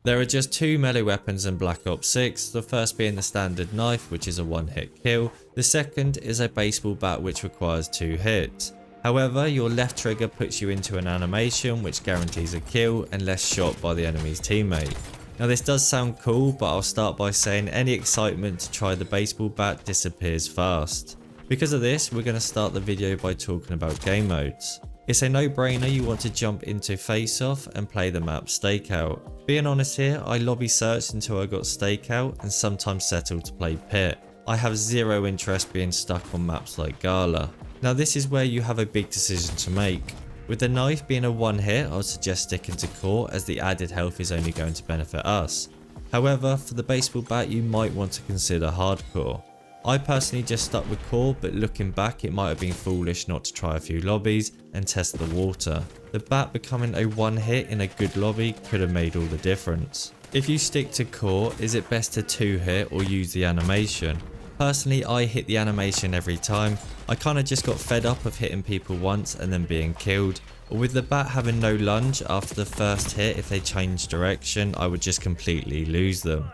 There are just two melee weapons in Black Ops 6, the first being the standard knife, which is a one-hit kill. The second is a baseball bat, which requires 2 hits. However, your left trigger puts you into an animation which guarantees a kill unless shot by the enemy's teammate. Now this does sound cool, but I'll start by saying any excitement to try the baseball bat disappears fast. Because of this, we're going to start the video by talking about game modes. It's a no-brainer you want to jump into Face Off and play the map Stakeout. Being honest here, I lobby searched until I got Stakeout and sometimes settled to play Pit. I have zero interest being stuck on maps like Gala. Now this is where you have a big decision to make. With the knife being a one hit, I would suggest sticking to core as the added health is only going to benefit us. However, for the baseball bat you might want to consider hardcore. I personally just stuck with core, but looking back it might have been foolish not to try a few lobbies and test the water. The bat becoming a one hit in a good lobby could have made all the difference. If you stick to core, is it best to 2-hit or use the animation? Personally, I hit the animation every time. I kinda just got fed up of hitting people once and then being killed. Or with the bat having no lunge after the first hit, if they change direction, I would just completely lose them.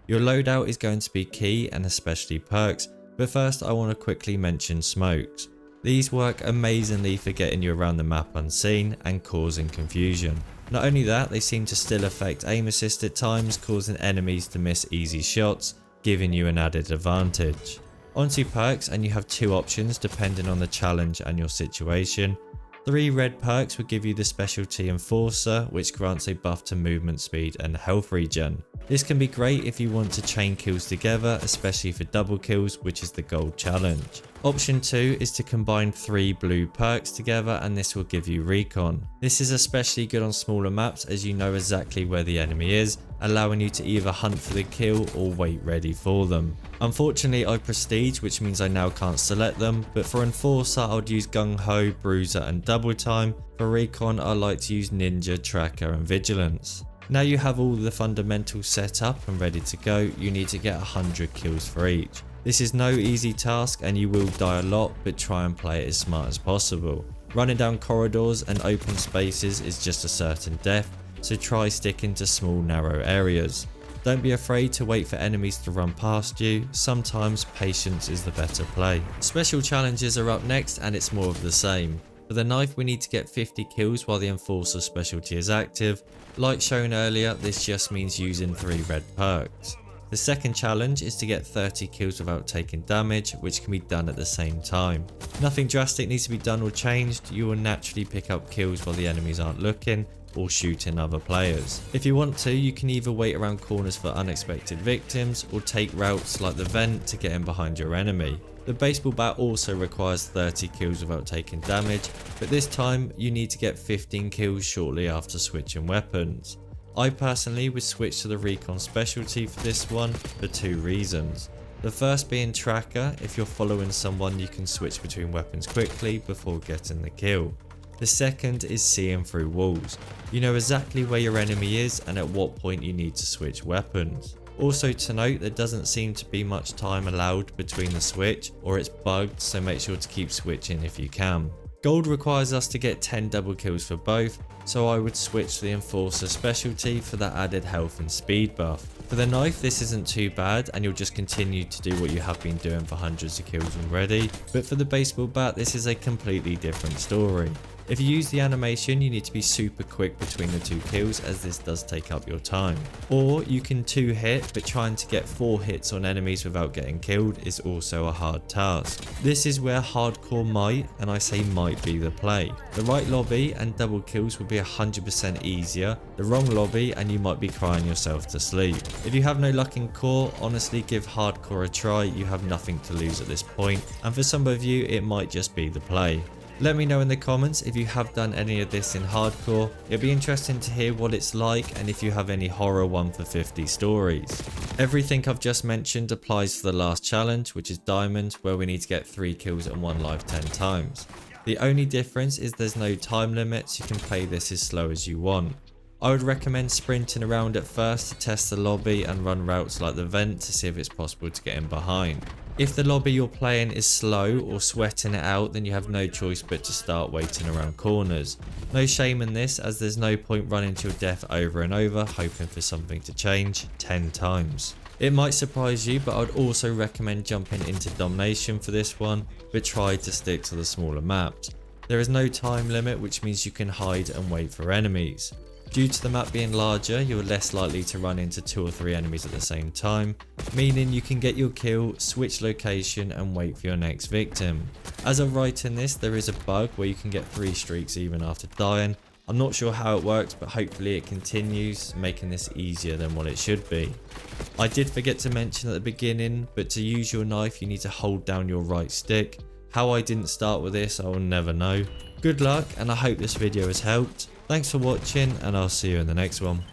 Your loadout is going to be key, and especially perks, but first I want to quickly mention smokes. These work amazingly for getting you around the map unseen and causing confusion. Not only that, they seem to still affect aim assist at times, causing enemies to miss easy shots, giving you an added advantage. Onto perks, and you have 2 options depending on the challenge and your situation. 3 red perks will give you the specialty Enforcer, which grants a buff to movement speed and health regen. This can be great if you want to chain kills together, especially for double kills, which is the gold challenge. Option 2 is to combine 3 blue perks together, and this will give you recon. This is especially good on smaller maps as you know exactly where the enemy is, allowing you to either hunt for the kill or wait ready for them. Unfortunately I prestige, which means I now can't select them, but for Enforcer I would use Gung Ho, Bruiser and Double Time. For recon I like to use Ninja, Tracker and Vigilance. Now you have all the fundamentals set up and ready to go, you need to get 100 kills for each. This is no easy task and you will die a lot, but try and play it as smart as possible. Running down corridors and open spaces is just a certain death, so try sticking to small narrow areas. Don't be afraid to wait for enemies to run past you, sometimes patience is the better play. Special challenges are up next and it's more of the same. For the knife we need to get 50 kills while the Enforcer specialty is active. Like shown earlier, this just means using 3 red perks. The second challenge is to get 30 kills without taking damage, which can be done at the same time. Nothing drastic needs to be done or changed, you will naturally pick up kills while the enemies aren't looking, or shooting other players. If you want to, you can either wait around corners for unexpected victims, or take routes like the vent to get in behind your enemy. The baseball bat also requires 30 kills without taking damage, but this time you need to get 15 kills shortly after switching weapons. I personally would switch to the recon specialty for this one for 2 reasons. The first being Tracker. If you're following someone you can switch between weapons quickly before getting the kill. The second is seeing through walls. You know exactly where your enemy is and at what point you need to switch weapons. Also to note, there doesn't seem to be much time allowed between the switch, or it's bugged, so make sure to keep switching if you can. Gold requires us to get 10 double kills for both, so I would switch to the Enforcer specialty for that added health and speed buff. For the knife this isn't too bad and you'll just continue to do what you have been doing for hundreds of kills already, but for the baseball bat this is a completely different story. If you use the animation you need to be super quick between the 2 kills as this does take up your time. Or you can 2-hit, but trying to get 4 hits on enemies without getting killed is also a hard task. This is where hardcore might, and I say might, be the play. The right lobby and double kills will be 100% easier, the wrong lobby and you might be crying yourself to sleep. If you have no luck in core, honestly give hardcore a try, you have nothing to lose at this point, and for some of you it might just be the play. Let me know in the comments if you have done any of this in hardcore. It'll be interesting to hear what it's like and if you have any horror 1 for 50 stories. Everything I've just mentioned applies for the last challenge, which is Diamond, where we need to get 3 kills and 1 life 10 times. The only difference is there's no time limits, you can play this as slow as you want. I would recommend sprinting around at first to test the lobby and run routes like the vent to see if it's possible to get in behind. If the lobby you're playing is slow or sweating it out, then you have no choice but to start waiting around corners. No shame in this, as there's no point running to your death over and over hoping for something to change 10 times. It might surprise you, but I'd also recommend jumping into domination for this one, but try to stick to the smaller maps. There is no time limit, which means you can hide and wait for enemies. Due to the map being larger, you're less likely to run into 2 or 3 enemies at the same time, meaning you can get your kill, switch location and wait for your next victim. As of writing this, there is a bug where you can get 3 streaks even after dying. I'm not sure how it works, but hopefully it continues, making this easier than what it should be. I did forget to mention at the beginning, but to use your knife you need to hold down your right stick. How I didn't start with this, I will never know. Good luck, and I hope this video has helped. Thanks for watching, and I'll see you in the next one.